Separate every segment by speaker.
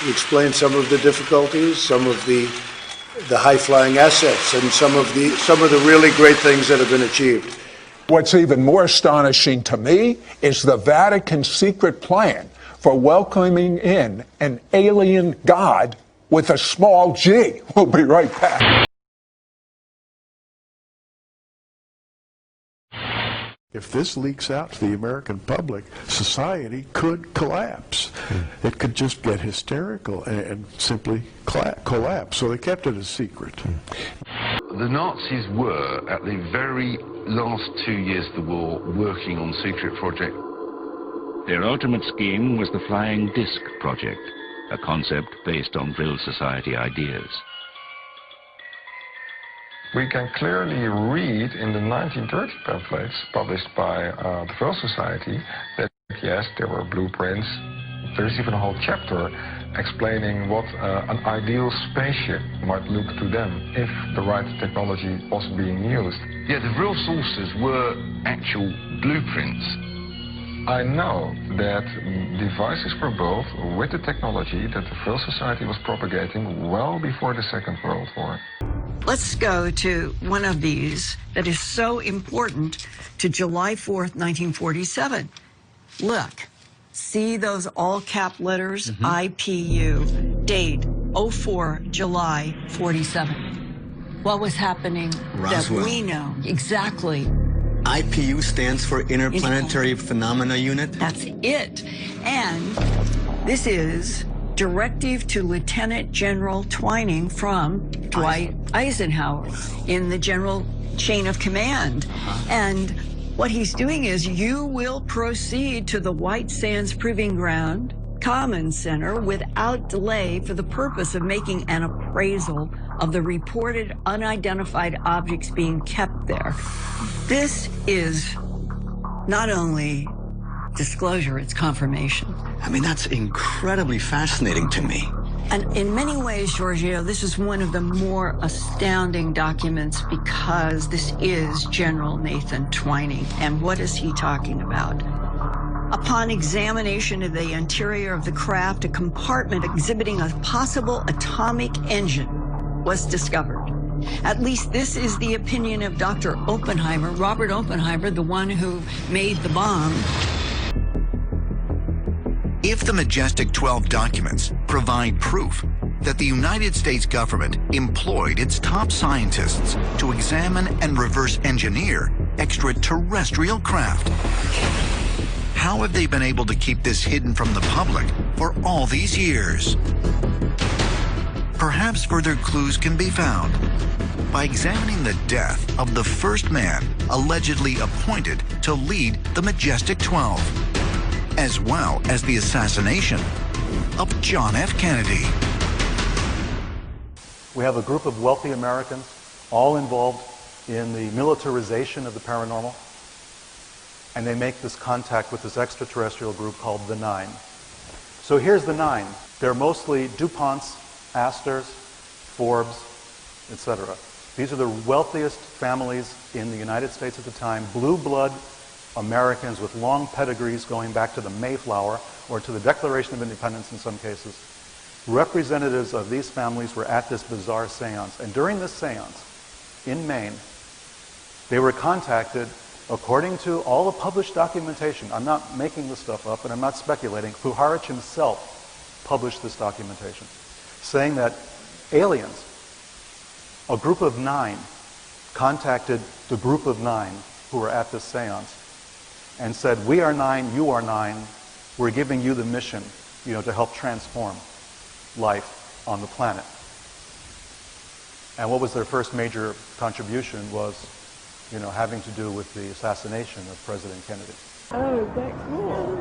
Speaker 1: He explained some of the difficulties, some of the high-flying assets, and some of the really great things that have been achieved.
Speaker 2: What's even more astonishing to me is the Vatican's secret plan for welcoming in an alien god with a small g. We'll be right back.
Speaker 3: If this leaks out to the American public, society could collapse. It could just get hysterical and simply collapse. So they kept it a secret.
Speaker 4: The Nazis were, at the very last 2 years of the war, working on secret project.
Speaker 5: Their ultimate scheme was the Flying Disc Project, a concept based on Vril Society ideas.
Speaker 6: We can clearly read in the 1930 pamphlets published by the Vril Society that, yes, there were blueprints. There's even a whole chapter explaining what an ideal spaceship might look to them if the right technology was being used.
Speaker 4: Yeah, the Vril sources were actual blueprints.
Speaker 6: I know that devices were built with the technology that the Vril Society was propagating well before the Second World War.
Speaker 7: Let's go to one of these that is so important to July 4th, 1947. Look, see those all-cap letters? IPU, date 04 July 47. What was happening
Speaker 8: Roswell.
Speaker 7: that we know exactly?
Speaker 8: IPU stands for Interplanetary Phenomena Unit.
Speaker 7: That's it. And this is directive to Lieutenant General Twining from Dwight Eisenhower in the general chain of command. And what he's doing is you will proceed to the White Sands Proving Ground Common Center without delay for the purpose of making an appraisal of the reported unidentified objects being kept there. This is not only disclosure, it's confirmation.
Speaker 8: I mean, that's incredibly fascinating to me.
Speaker 7: And in many ways, Giorgio, this is one of the more astounding documents because this is General Nathan Twining. And what is he talking about? Upon examination of the interior of the craft, a compartment exhibiting a possible atomic engine was discovered. At least this is the opinion of Dr. Oppenheimer, Robert Oppenheimer, the one who made the bomb.
Speaker 9: If the Majestic 12 documents provide proof that the United States government employed its top scientists to examine and reverse engineer extraterrestrial craft, how have they been able to keep this hidden from the public for all these years? Perhaps further clues can be found by examining the death of the first man allegedly appointed to lead the Majestic 12, as well as the assassination of John F. Kennedy.
Speaker 10: We have a group of wealthy Americans all involved in the militarization of the paranormal, and they make this contact with this extraterrestrial group called the Nine. So here's the Nine. They're mostly DuPonts, Astors, Forbes, etc. These are the wealthiest families in the United States at the time, blue blood Americans with long pedigrees going back to the Mayflower or to the Declaration of Independence in some cases. Representatives of these families were at this bizarre seance. And during this seance in Maine, they were contacted, according to all the published documentation. I'm not making this stuff up and I'm not speculating. Puharich himself published this documentation, saying that aliens, a group of 9, contacted the group of 9 who were at this seance and said, we are 9, you are 9, we're giving you the mission, to help transform life on the planet. And what was their first major contribution was, having to do with the assassination of President Kennedy.
Speaker 11: Oh, that's cool.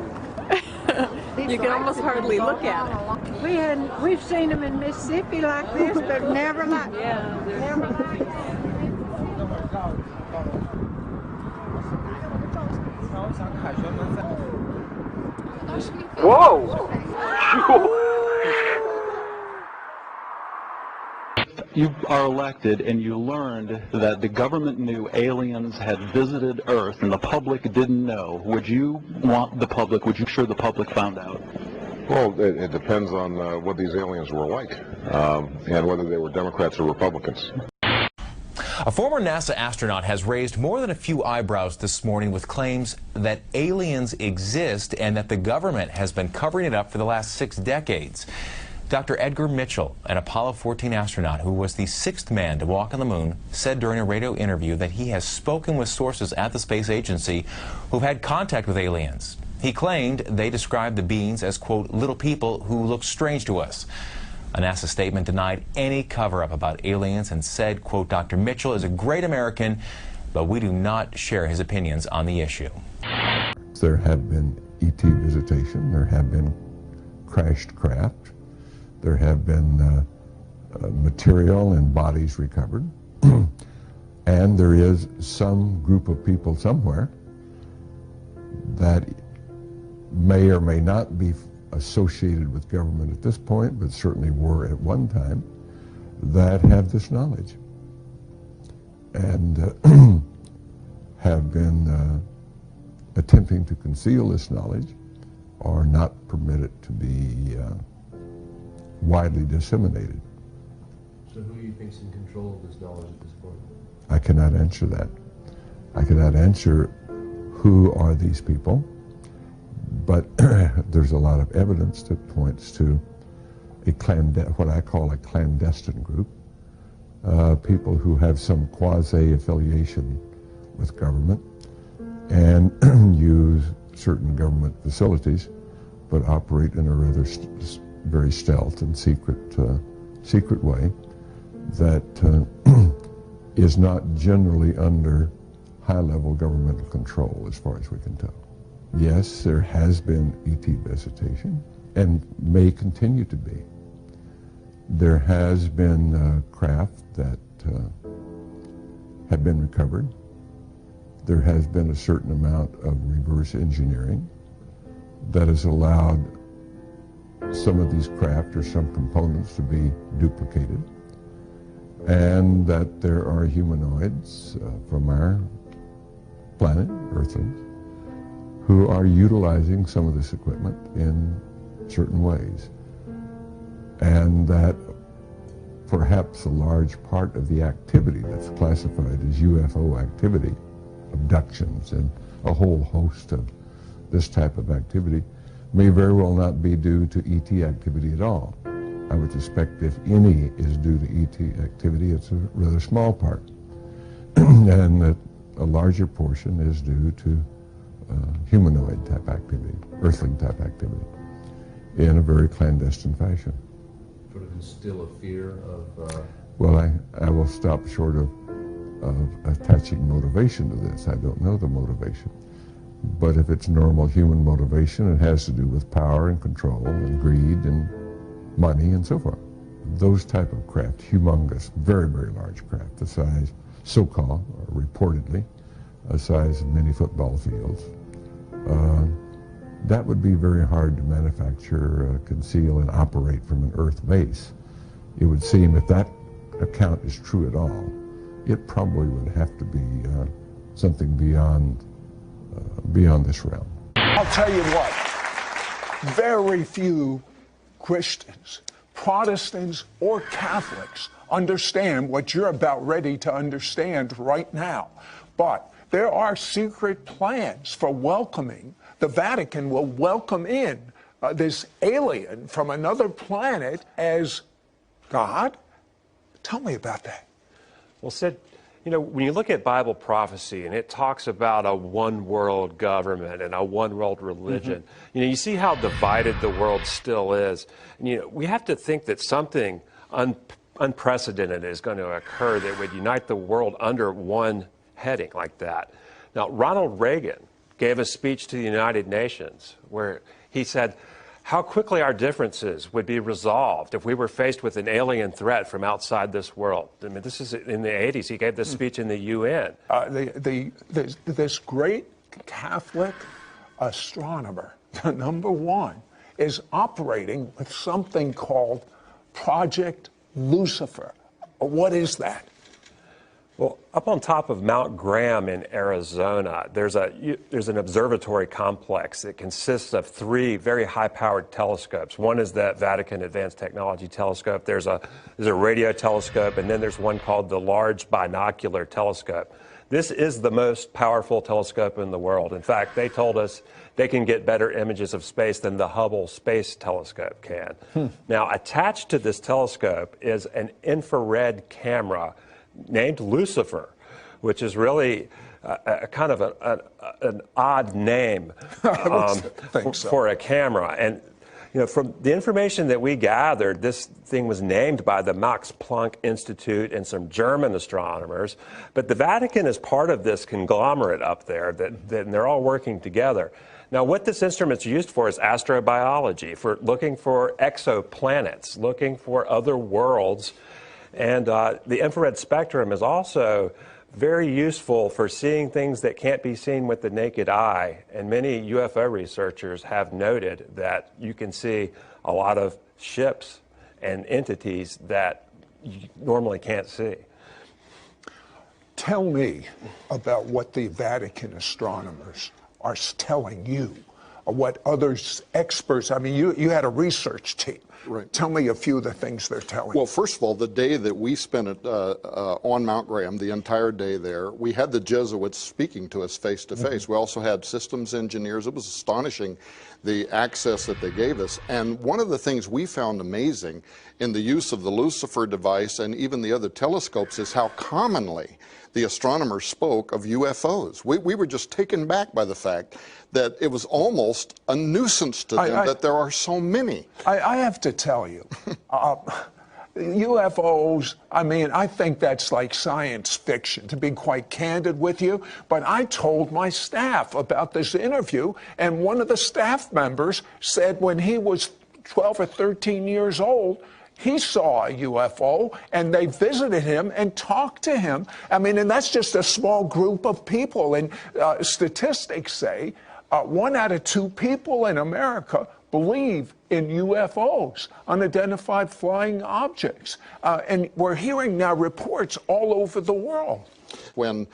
Speaker 11: You can almost hardly look at it. We've seen them in Mississippi like this, but never like never like.
Speaker 12: Whoa! You are elected and you learned that the government knew aliens had visited Earth and the public didn't know. Would you want the public, would you sure the public found out?
Speaker 13: Well, it depends on what these aliens were like, and whether they were Democrats or Republicans.
Speaker 14: A former NASA astronaut has raised more than a few eyebrows this morning with claims that aliens exist and that the government has been covering it up for the last 6 decades. Dr. Edgar Mitchell, an Apollo 14 astronaut who was the 6th man to walk on the moon, said during a radio interview that he has spoken with sources at the space agency who've had contact with aliens. He claimed they described the beings as, quote, little people who look strange to us. A NASA statement denied any cover-up about aliens and said, quote, Dr. Mitchell is a great American, but we do not share his opinions on the issue.
Speaker 15: There have been ET visitation, there have been crashed craft, there have been material and bodies recovered, and there is some group of people somewhere that may or may not be associated with government at this point, but certainly were at one time, that have this knowledge and have been attempting to conceal this knowledge or not permit it to be widely disseminated.
Speaker 16: So who do you think is in control of this knowledge at this point?
Speaker 15: I cannot answer that. I cannot answer who are these people, but there's a lot of evidence that points to what I call a clandestine group, people who have some quasi-affiliation with government and use certain government facilities, but operate in a rather very stealth and secret way that is not generally under high-level governmental control as far as we can tell. Yes, there has been ET visitation and may continue to be. There has been craft that have been recovered. There has been a certain amount of reverse engineering that has allowed some of these craft or some components to be duplicated, and that there are humanoids from our planet, Earthlings, who are utilizing some of this equipment in certain ways, and that perhaps a large part of the activity that's classified as UFO activity, abductions and a whole host of this type of activity, may very well not be due to ET activity at all. I would suspect if any is due to ET activity, it's a rather small part, and that a larger portion is due to humanoid type activity, Earthling type activity, in a very clandestine fashion.
Speaker 16: Sort of instill a fear of...
Speaker 15: Well, I will stop short of attaching motivation to this. I don't know the motivation. But if it's normal human motivation, it has to do with power and control and greed and money and so forth. Those type of craft, humongous, very, very large craft, the size, so-called, or reportedly, the size of many football fields, that would be very hard to manufacture, conceal, and operate from an Earth base. It would seem if that account is true at all, it probably would have to be something beyond this realm.
Speaker 2: I'll tell you what, very few Christians, Protestants, or Catholics understand what you're about ready to understand right now. But there are secret plans for welcoming. The Vatican will welcome in this alien from another planet as God. Tell me about that.
Speaker 17: Well, Sid, you know, when you look at Bible prophecy and it talks about a one world government and a one world religion, you know, you see how divided the world still is. And, you know, we have to think that something unprecedented is going to occur that would unite the world under one heading like that. Now, Ronald Reagan gave a speech to the United Nations where he said how quickly our differences would be resolved if we were faced with an alien threat from outside this world. I mean, this is in the 80s. He gave this speech in the UN.
Speaker 2: This great Catholic astronomer, the #1, is operating with something called Project Lucifer. What is that?
Speaker 17: Well, up on top of Mount Graham in Arizona, there's an observatory complex that consists of 3 very high-powered telescopes. One is the Vatican Advanced Technology Telescope. There's a radio telescope, and then there's one called the Large Binocular Telescope. This is the most powerful telescope in the world. In fact, they told us they can get better images of space than the Hubble Space Telescope can. Now, attached to this telescope is an infrared camera named Lucifer, which is really a kind of an odd name for a camera. And you know, from the information that we gathered, this thing was named by the Max Planck Institute and some German astronomers. But the Vatican is part of this conglomerate up there, that they're all working together. Now, what this instrument's used for is astrobiology, for looking for exoplanets, looking for other worlds. And the infrared spectrum is also very useful for seeing things that can't be seen with the naked eye. And many UFO researchers have noted that you can see a lot of ships and entities that you normally can't see.
Speaker 2: Tell me about what the Vatican astronomers are telling you, or what others, experts, I mean, you had a research team.
Speaker 18: Right.
Speaker 2: Tell me a few of the things they're telling.
Speaker 18: Well, first of all, the day that we spent it on Mount Graham, the entire day there, we had the Jesuits speaking to us face to face. We also had systems engineers. It was astonishing, the access that they gave us. And one of the things we found amazing in the use of the Lucifer device and even the other telescopes is how commonly the astronomers spoke of UFOs. We were just taken back by the fact that it was almost a nuisance to them that there are so many.
Speaker 2: I have to tell you, UFOs, I mean, I think that's like science fiction, to be quite candid with you. But I told my staff about this interview, and one of the staff members said when he was 12 or 13 years old, he saw a UFO, and they visited him and talked to him. I mean, and that's just a small group of people. And statistics say 1 out of 2 people in America believe in UFOs, unidentified flying objects. And we're hearing now reports all over the world.
Speaker 18: When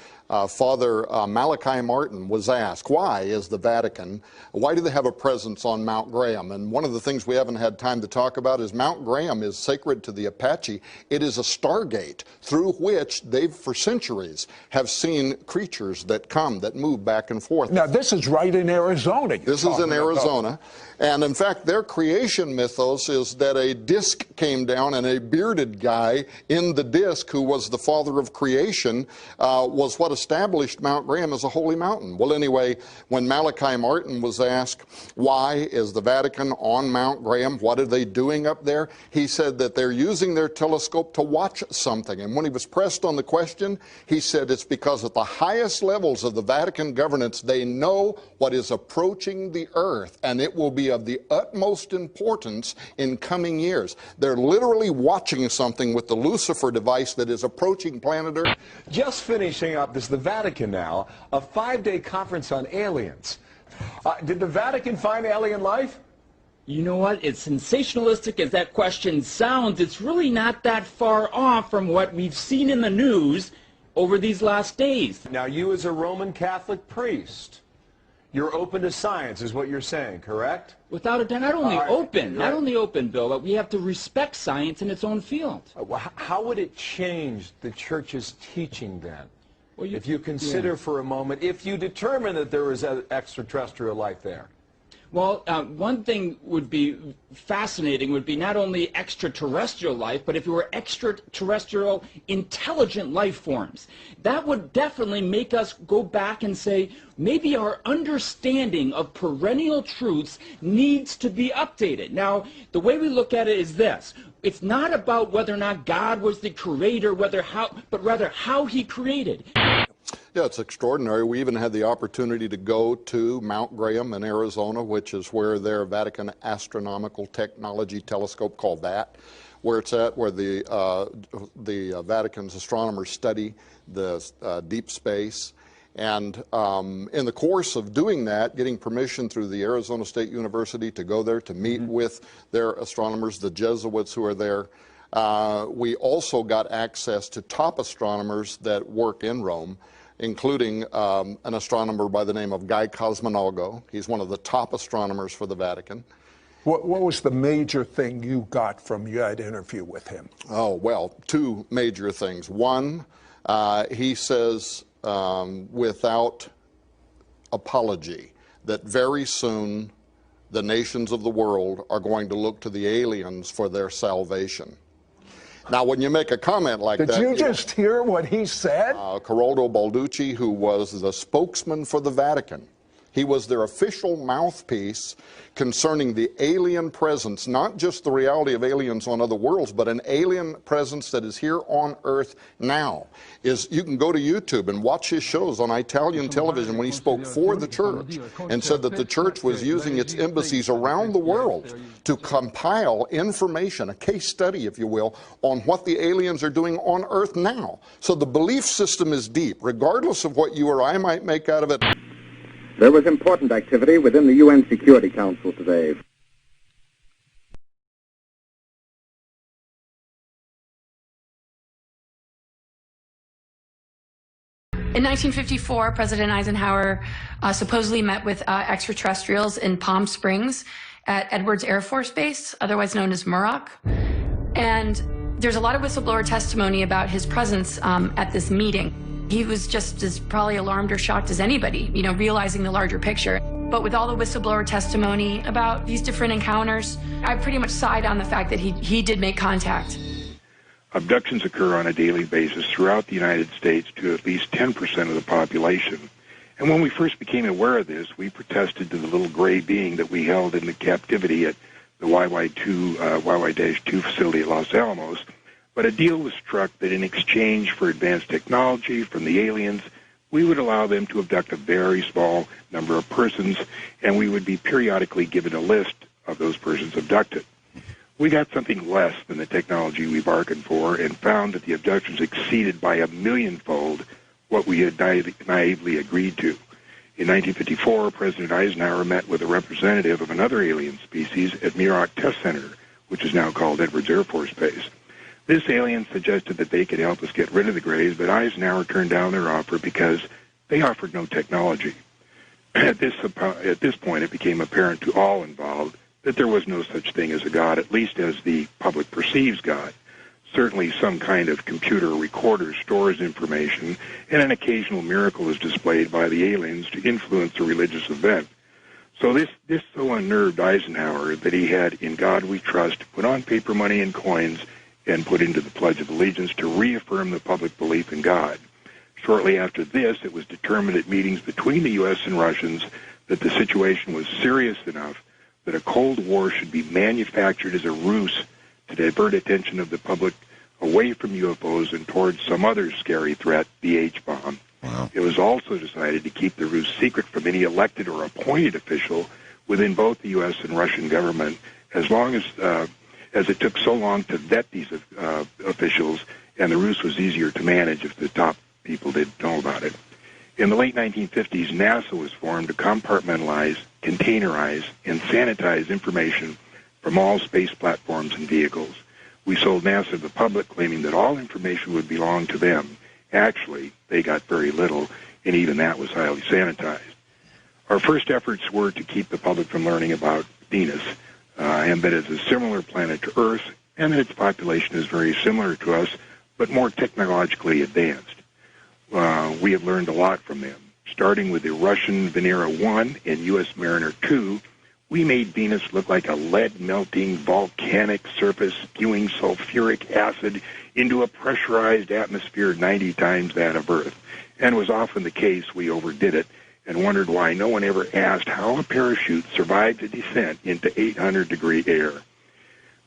Speaker 18: Father Malachi Martin was asked, why is the Vatican, why do they have a presence on Mount Graham? And one of the things we haven't had time to talk about is Mount Graham is sacred to the Apache. It is a stargate through which they've, for centuries, have seen creatures that come, that move back and forth.
Speaker 2: Now, this is right in Arizona.
Speaker 18: This is in Arizona. And in fact, their creation mythos is that a disc came down and a bearded guy in the disc, who was the father of creation, was what established Mount Graham as a holy mountain. Well, anyway, when Malachi Martin was asked, why is the Vatican on Mount Graham? What are they doing up there? He said that they're using their telescope to watch something. And when he was pressed on the question, he said it's because at the highest levels of the Vatican governance, they know what is approaching the earth, and it will be of the utmost importance in coming years. They're literally watching something with the Lucifer device that is approaching planet Earth.
Speaker 19: Just finishing up, this is the Vatican now, a 5-day conference on aliens. Did the Vatican find alien life?
Speaker 20: You know what? As sensationalistic as that question sounds, it's really not that far off from what we've seen in the news over these last days.
Speaker 19: Now, you as a Roman Catholic priest, you're open to science, is what you're saying, correct?
Speaker 20: Without a doubt, not only open, Bill, but we have to respect science in its own field.
Speaker 19: How would it change the church's teaching then? Well, if you consider for a moment, if you determine that there is extraterrestrial life there.
Speaker 20: Well, one thing would be fascinating would be not only extraterrestrial life, but if it were extraterrestrial intelligent life forms. That would definitely make us go back and say, maybe our understanding of perennial truths needs to be updated. Now, the way we look at it is this. It's not about whether or not God was the creator, but rather how he created.
Speaker 18: Yeah, it's extraordinary. We even had the opportunity to go to Mount Graham in Arizona, which is where their Vatican Astronomical Technology Telescope, called that, where it's at, where the Vatican's astronomers study the deep space. And in the course of doing that, getting permission through the Arizona State University to go there to meet with their astronomers, the Jesuits who are there, We also got access to top astronomers that work in Rome, including an astronomer by the name of Guy Cosmonalgo. He's one of the top astronomers for the Vatican.
Speaker 2: What was the major thing you got from that interview with him?
Speaker 18: Oh, well, two major things. One, he says without apology that very soon the nations of the world are going to look to the aliens for their salvation. Now, when you make a comment like that...
Speaker 2: Did you just hear what he said?
Speaker 18: Caroldo Balducci, who was the spokesman for the Vatican, he was their official mouthpiece concerning the alien presence, not just the reality of aliens on other worlds, but an alien presence that is here on Earth now. You can go to YouTube and watch his shows on Italian television when he spoke for the church and said that the church was using its embassies around the world to compile information, a case study, if you will, on what the aliens are doing on Earth now. So the belief system is deep, regardless of what you or I might make out of it.
Speaker 21: There was important activity within the UN Security Council today.
Speaker 22: In 1954, President Eisenhower supposedly met with extraterrestrials in Palm Springs at Edwards Air Force Base, otherwise known as Muroc. And there's a lot of whistleblower testimony about his presence at this meeting. He was just as probably alarmed or shocked as anybody, you know, realizing the larger picture. But with all the whistleblower testimony about these different encounters, I pretty much side on the fact that he did make contact.
Speaker 23: Abductions occur on a daily basis throughout the United States to at least 10% of the population. And when we first became aware of this, we protested to the little gray being that we held in the captivity at the YY-2 facility at Los Alamos. But a deal was struck that in exchange for advanced technology from the aliens, we would allow them to abduct a very small number of persons, and we would be periodically given a list of those persons abducted. We got something less than the technology we bargained for and found that the abductions exceeded by 1,000,000-fold what we had naively agreed to. In 1954, President Eisenhower met with a representative of another alien species at Muroc Test Center, which is now called Edwards Air Force Base. This alien suggested that they could help us get rid of the Greys, but Eisenhower turned down their offer because they offered no technology. At this point, it became apparent to all involved that there was no such thing as a God, at least as the public perceives God. Certainly some kind of computer recorder stores information, and an occasional miracle is displayed by the aliens to influence a religious event. So this so unnerved Eisenhower that he had "In God We Trust" put on paper money and coins and put into the Pledge of Allegiance to reaffirm the public belief in God. Shortly after this, it was determined at meetings between the U.S. and Russians that the situation was serious enough that a Cold War should be manufactured as a ruse to divert attention of the public away from UFOs and towards some other scary threat, the H-bomb. Wow. It was also decided to keep the ruse secret from any elected or appointed official within both the U.S. and Russian government, as long as it took so long to vet these officials, and the ruse was easier to manage if the top people didn't know about it. In the late 1950s, NASA was formed to compartmentalize, containerize, and sanitize information from all space platforms and vehicles. We sold NASA to the public, claiming that all information would belong to them. Actually, they got very little, and even that was highly sanitized. Our first efforts were to keep the public from learning about Venus, and that it's a similar planet to Earth, and that its population is very similar to us, but more technologically advanced. We have learned a lot from them. Starting with the Russian Venera 1 and U.S. Mariner 2, we made Venus look like a lead-melting volcanic surface spewing sulfuric acid into a pressurized atmosphere 90 times that of Earth. And was often the case we overdid it and wondered why no one ever asked how a parachute survived a descent into 800-degree air.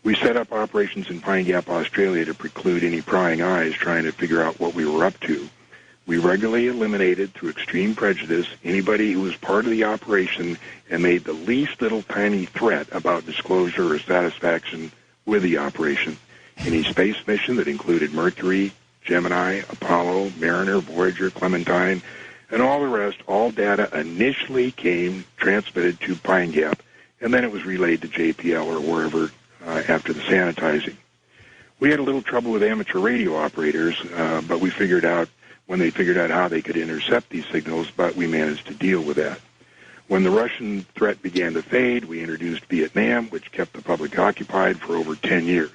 Speaker 23: We set up operations in Pine Gap, Australia to preclude any prying eyes trying to figure out what we were up to. We regularly eliminated, through extreme prejudice, anybody who was part of the operation and made the least little tiny threat about disclosure or satisfaction with the operation. Any space mission that included Mercury, Gemini, Apollo, Mariner, Voyager, Clementine, and all the rest, all data initially came transmitted to Pine Gap, and then it was relayed to JPL or wherever after the sanitizing. We had a little trouble with amateur radio operators, but we figured out when they figured out how they could intercept these signals, but we managed to deal with that. When the Russian threat began to fade, we introduced Vietnam, which kept the public occupied for over 10 years.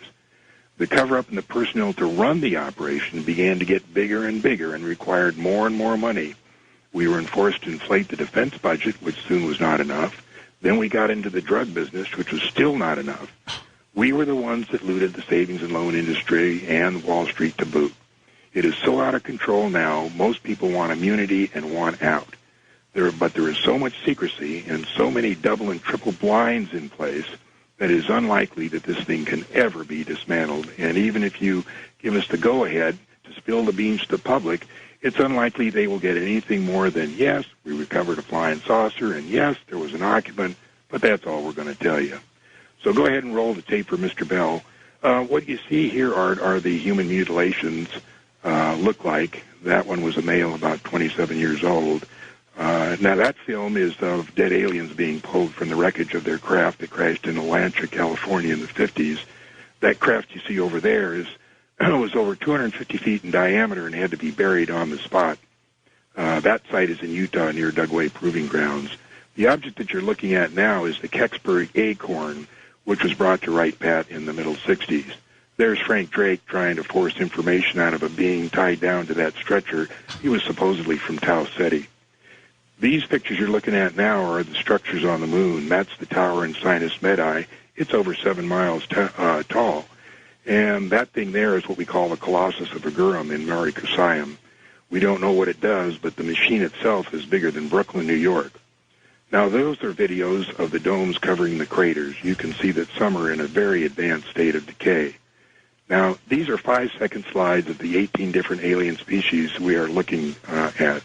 Speaker 23: The cover-up and the personnel to run the operation began to get bigger and bigger and required more and more money. We were forced to inflate the defense budget, which soon was not enough. Then we got into the drug business, which was still not enough. We were the ones that looted the savings and loan industry and Wall Street to boot. It is so out of control now, most people want immunity and want out. But there is so much secrecy and so many double and triple blinds in place that it is unlikely that this thing can ever be dismantled. And even if you give us the go-ahead to spill the beans to the public, it's unlikely they will get anything more than, yes, we recovered a flying saucer, and yes, there was an occupant, but that's all we're going to tell you. So go ahead and roll the tape for Mr. Bell. What you see here are the human mutilations look like. That one was a male about 27 years old. Now, that film is of dead aliens being pulled from the wreckage of their craft that crashed in Atlanta, California in the 50s. That craft you see over there was over 250 feet in diameter and had to be buried on the spot. That site is in Utah near Dugway Proving Grounds. The object that you're looking at now is the Kecksburg Acorn, which was brought to Wright Pat in the middle 60s. There's Frank Drake trying to force information out of a being tied down to that stretcher. He was supposedly from Tau Ceti. These pictures you're looking at now are the structures on the moon. That's the tower in Sinus Medai. It's over 7 miles tall. And that thing there is what we call the Colossus of Agurum in Mare Crisium. We don't know what it does, but the machine itself is bigger than Brooklyn, New York. Now, those are videos of the domes covering the craters. You can see that some are in a very advanced state of decay. Now, these are 5-second slides of the 18 different alien species we are looking at.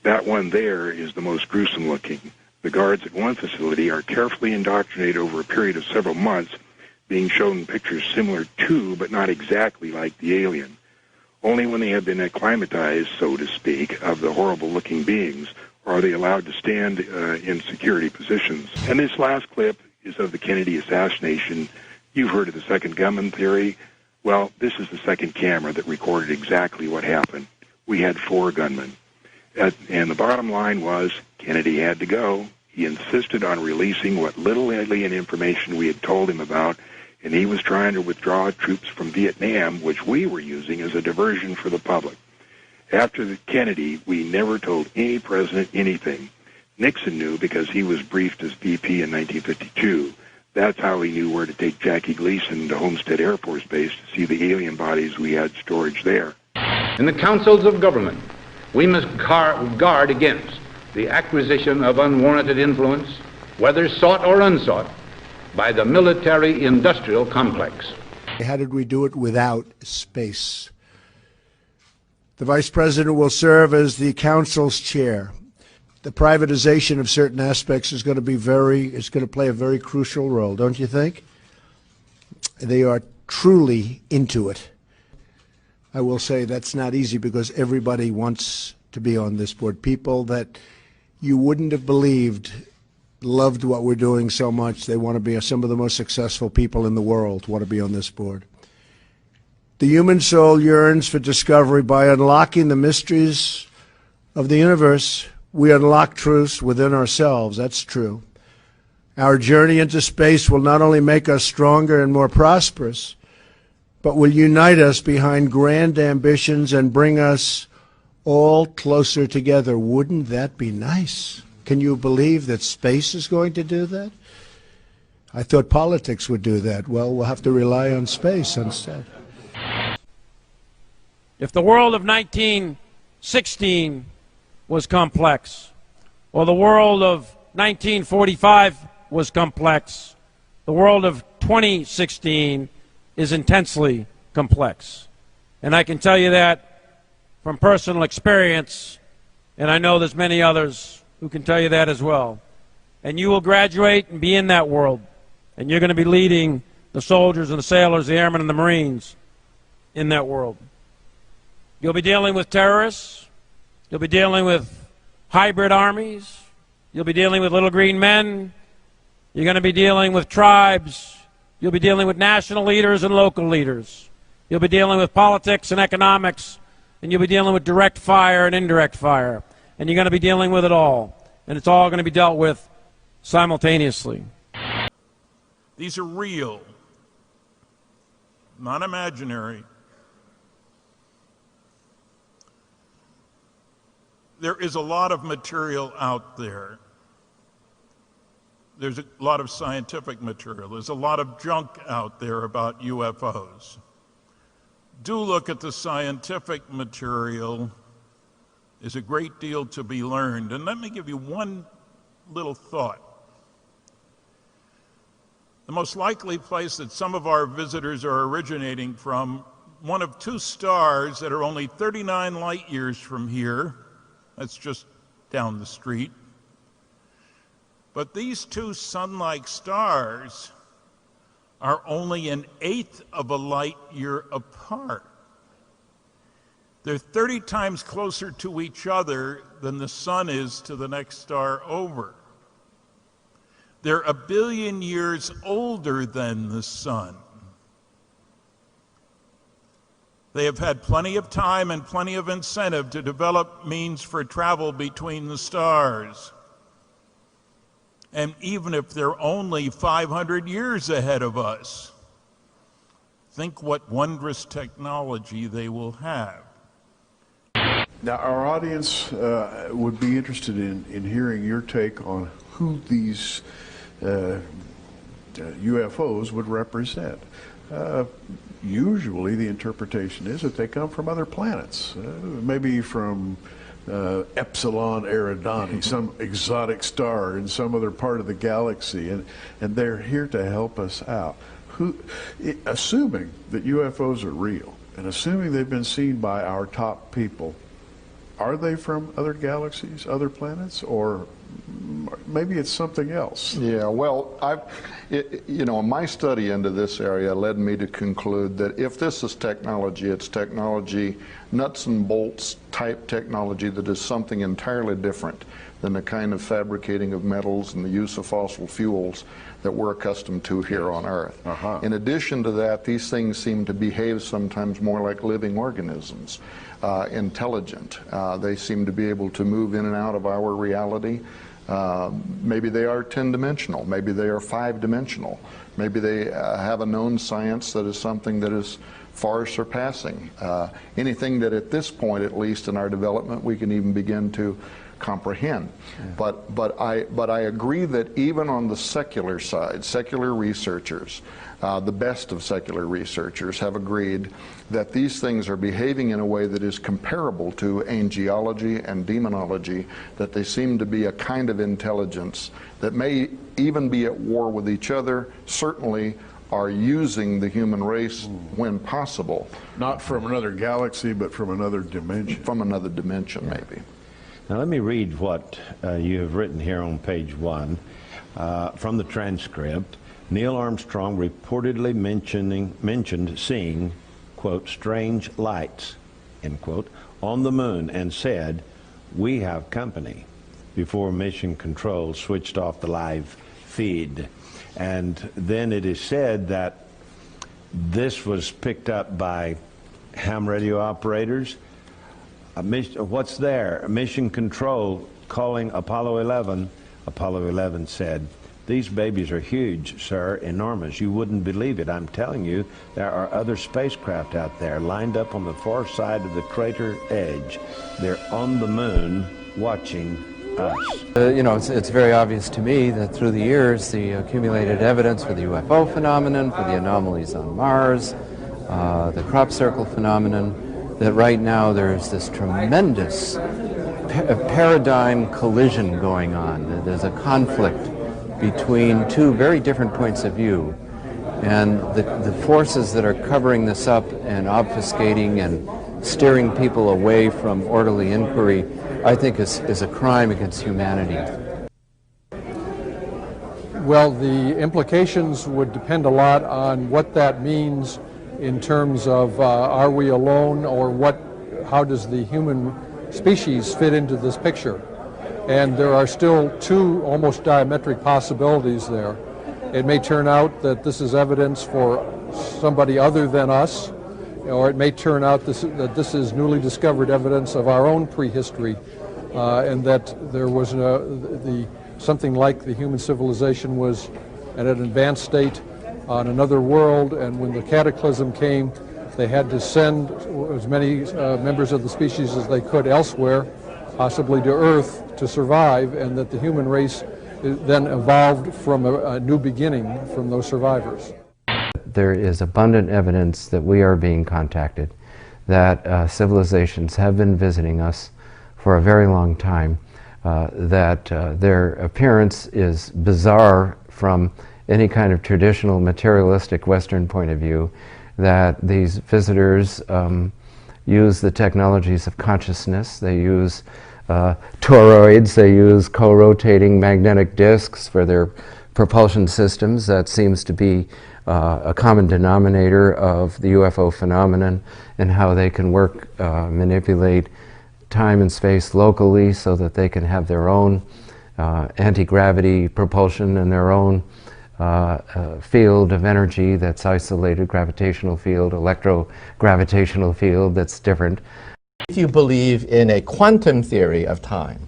Speaker 23: That one there is the most gruesome looking. The guards at one facility are carefully indoctrinated over a period of several months, being shown pictures similar to, but not exactly like the alien. Only when they have been acclimatized, so to speak, of the horrible-looking beings are they allowed to stand in security positions. And this last clip is of the Kennedy assassination. You've heard of the second gunman theory. Well, this is the second camera that recorded exactly what happened. We had 4 gunmen. And the bottom line was Kennedy had to go. He insisted on releasing what little alien information we had told him about, and he was trying to withdraw troops from Vietnam, which we were using as a diversion for the public. After the Kennedy, we never told any president anything. Nixon knew because he was briefed as VP in 1952. That's how he knew where to take Jackie Gleason to Homestead Air Force Base to see the alien bodies we had storage there.
Speaker 1: In the councils of government, we must guard against the acquisition of unwarranted influence, whether sought or unsought, by the military-industrial complex.
Speaker 3: How did we do it without space? The Vice President will serve as the Council's chair. The privatization of certain aspects is going to play a very crucial role, don't you think? They are truly into it. I will say that's not easy because everybody wants to be on this board. People that you wouldn't have believed loved what we're doing so much. They want to be some of the most successful people in the world want to be on this board. The human soul yearns for discovery. By unlocking the mysteries of the universe, we unlock truths within ourselves. That's true. Our journey into space will not only make us stronger and more prosperous, but will unite us behind grand ambitions and bring us all closer together. Wouldn't that be nice? Can you believe that space is going to do that? I thought politics would do that. Well, we'll have to rely on space instead.
Speaker 5: If the world of 1916 was complex, or the world of 1945 was complex, the world of 2016 is intensely complex. And I can tell you that from personal experience, and I know there's many others who can tell you that as well. And you will graduate and be in that world, and you're going to be leading the soldiers and the sailors, the airmen and the Marines in that world. You'll be dealing with terrorists. You'll be dealing with hybrid armies. You'll be dealing with little green men. You're going to be dealing with tribes. You'll be dealing with national leaders and local leaders. You'll be dealing with politics and economics, and you'll be dealing with direct fire and indirect fire. And you're going to be dealing with it all. And it's all going to be dealt with simultaneously.
Speaker 4: These are real, not imaginary. There is a lot of material out there. There's a lot of scientific material. There's a lot of junk out there about UFOs. Do look at the scientific material. There's a great deal to be learned. And let me give you one little thought. The most likely place that some of our visitors are originating from, one of two stars that are only 39 light years from here. That's just down the street. But these two sun-like stars are only an eighth of a light year apart. They're 30 times closer to each other than the sun is to the next star over. They're 1 billion years older than the sun. They have had plenty of time and plenty of incentive to develop means for travel between the stars. And even if they're only 500 years ahead of us, think what wondrous technology they will have.
Speaker 6: Now, our audience would be interested in hearing your take on who these UFOs would represent. Usually the interpretation is that they come from other planets, maybe from Epsilon Eridani, some exotic star in some other part of the galaxy, and they're here to help us out. Assuming that UFOs are real, and assuming they've been seen by our top people, are they from other galaxies, other planets, or maybe it's something else?
Speaker 18: Yeah, well, my study into this area led me to conclude that if this is technology, it's technology, nuts and bolts type technology that is something entirely different than the kind of fabricating of metals and the use of fossil fuels that we're accustomed to here on Earth. In addition to that, these things seem to behave sometimes more like living organisms, intelligent. They seem to be able to move in and out of our reality. Maybe they are 10-dimensional, maybe they are 5-dimensional, maybe they have a known science that is something that is far surpassing anything that at this point, at least in our development, we can even begin to comprehend. But I agree that even on the secular side, secular researchers, the best of secular researchers have agreed that these things are behaving in a way that is comparable to angelology and demonology, that they seem to be a kind of intelligence that may even be at war with each other, certainly are using the human race when possible.
Speaker 6: Not from another galaxy, but from another dimension.
Speaker 18: From another dimension, maybe.
Speaker 8: Now let me read what you have written here on page 1 from the transcript. Neil Armstrong reportedly mentioned seeing, quote, strange lights, end quote, on the moon and said, "We have company," before Mission Control switched off the live feed. And then it is said that this was picked up by ham radio operators. What's there? Mission Control calling Apollo 11. Apollo 11 said, "These babies are huge, sir, enormous. You wouldn't believe it. I'm telling you, there are other spacecraft out there lined up on the far side of the crater edge. They're on the moon watching us."
Speaker 24: It's very obvious to me that through the years, the accumulated evidence for the UFO phenomenon, for the anomalies on Mars, the crop circle phenomenon, that right now there's this tremendous paradigm collision going on. There's a conflict between two very different points of view, and the forces that are covering this up and obfuscating and steering people away from orderly inquiry, I think is a crime against humanity.
Speaker 25: Well, the implications would depend a lot on what that means in terms of are we alone, or how does the human species fit into this picture? And there are still two almost diametric possibilities there. It may turn out that this is evidence for somebody other than us, or it may turn out that this is newly discovered evidence of our own prehistory, and that there was something like the human civilization was at an advanced state on another world, and when the cataclysm came, they had to send as many members of the species as they could elsewhere, possibly to Earth, to survive, and that the human race then evolved from a new beginning from those survivors.
Speaker 24: There is abundant evidence that we are being contacted, that civilizations have been visiting us for a very long time, that their appearance is bizarre from any kind of traditional materialistic Western point of view, that these visitors use the technologies of consciousness. They use toroids, they use co-rotating magnetic disks for their propulsion systems. That seems to be a common denominator of the UFO phenomenon, and how they can manipulate time and space locally so that they can have their own anti-gravity propulsion and their own field of energy that's isolated, gravitational field, electro-gravitational field that's different.
Speaker 7: If you believe in a quantum theory of time,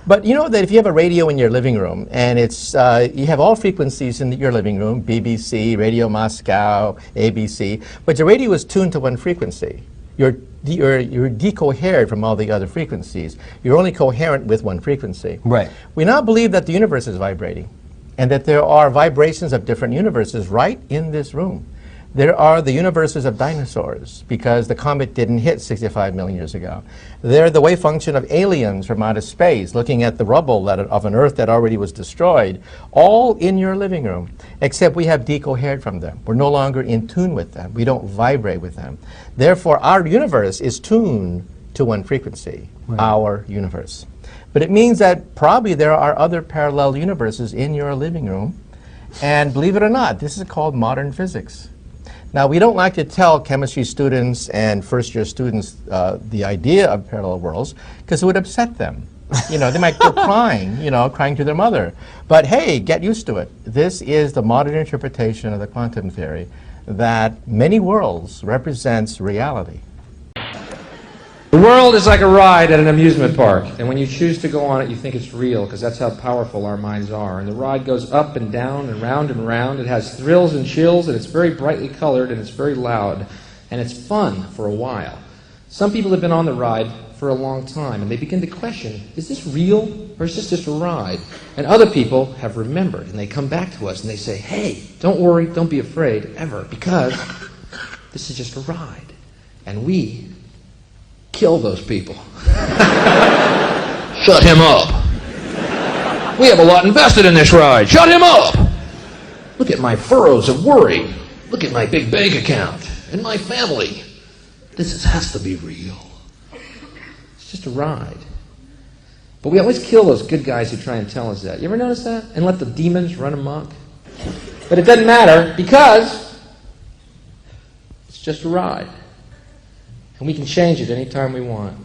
Speaker 7: but you know that if you have a radio in your living room and it's you have all frequencies in your living room, BBC, Radio Moscow, ABC, but your radio is tuned to one frequency. You're decoherent from all the other frequencies. You're only coherent with one frequency. Right. We now believe that the universe is vibrating, and that there are vibrations of different universes right in this room. There are the universes of dinosaurs, because the comet didn't hit 65 million years ago. They're the wave function of aliens from outer space, looking at the rubble of an Earth that already was destroyed, all in your living room, except we have decohered from them. We're no longer in tune with them. We don't vibrate with them. Therefore, our universe is tuned to one frequency, our universe. But it means that probably there are other parallel universes in your living room, and believe it or not, this is called modern physics. Now, we don't like to tell chemistry students and first-year students the idea of parallel worlds, because it would upset them. You know, they might go crying, crying to their mother. But hey, get used to it. This is the modern interpretation of the quantum theory, that many worlds represents reality.
Speaker 5: The world is like a ride at an amusement park, and when you choose to go on it, you think it's real, because that's how powerful our minds are. And the ride goes up and down and round and round. It has thrills and chills, and it's very brightly colored, and it's very loud, and it's fun for a while. Some people have been on the ride for a long time, and they begin to question, is this real, or is this just a ride? And other people have remembered, and they come back to us, and they say, hey, don't worry, don't be afraid, ever, because this is just a ride, and we kill those people. Shut him up. We have a lot invested in this ride. Shut him up. Look at my furrows of worry. Look at my big bank account and my family. This has to be real. It's just a ride. But we always kill those good guys who try and tell us that. You ever notice that? And let the demons run amok? But it doesn't matter, because it's just a ride. And we can change it anytime we want.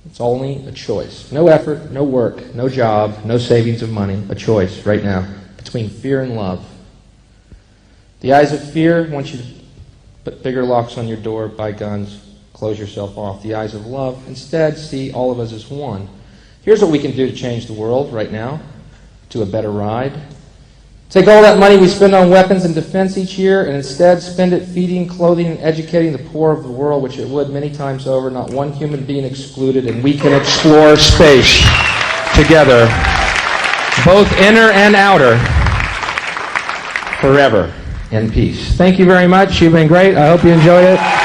Speaker 5: It's only a choice. No effort, no work, no job, no savings of money. A choice right now between fear and love. The eyes of fear want you to put bigger locks on your door, buy guns, close yourself off. The eyes of love instead see all of us as one. Here's what we can do to change the world right now to a better ride. Take all that money we spend on weapons and defense each year and instead spend it feeding, clothing, and educating the poor of the world, which it would many times over, not one human being excluded, and we can explore space together, both inner and outer, forever in peace. Thank you very much. You've been great. I hope you enjoyed it.